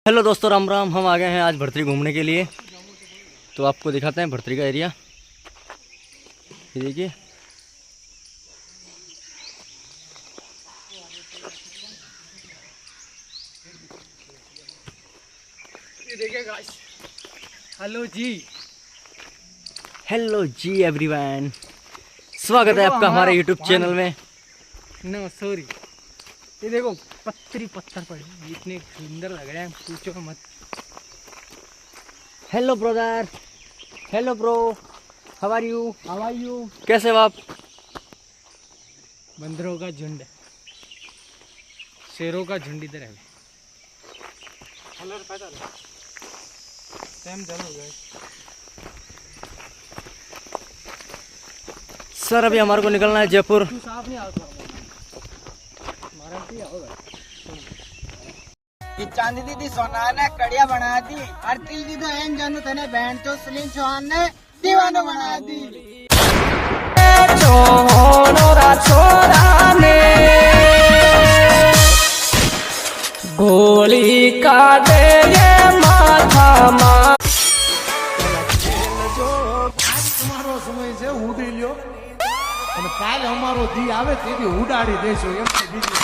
Hello दोस्तों, राम राम। हम आ गए हैं आज भर्तरी घूमने के लिए। तो आपको दिखाते हैं भर्तरी का एरिया। ये देखिए, ये देखिए गाइस। हेलो जी, हेलो जी एवरीवन, स्वागत है आपका हमारे यूट्यूब चैनल में। नो सॉरी, ये देखो पत्थर पड़े, इतने सुंदर लग रहे हैं, पूछो मत। Hello brother, hello bro, how are you? कैसे हो आप? बंदरों का झुंड, शेरों का झुंड इधर है। सर अभी हमारे को निकलना है जयपुर। चांदी दीदी सोना ने कड़िया बना दी, और तिल दी तो एन जानू तने बहन तो सलीम चौहान ने दीवाना बना दी। छोरा ने गोली काटे ये माथा मार। તમારો સમય છે ઉડી લ્યો અને કાલ અમારો દી આવે તેથી ઉડાડી દેશો એમ બીજી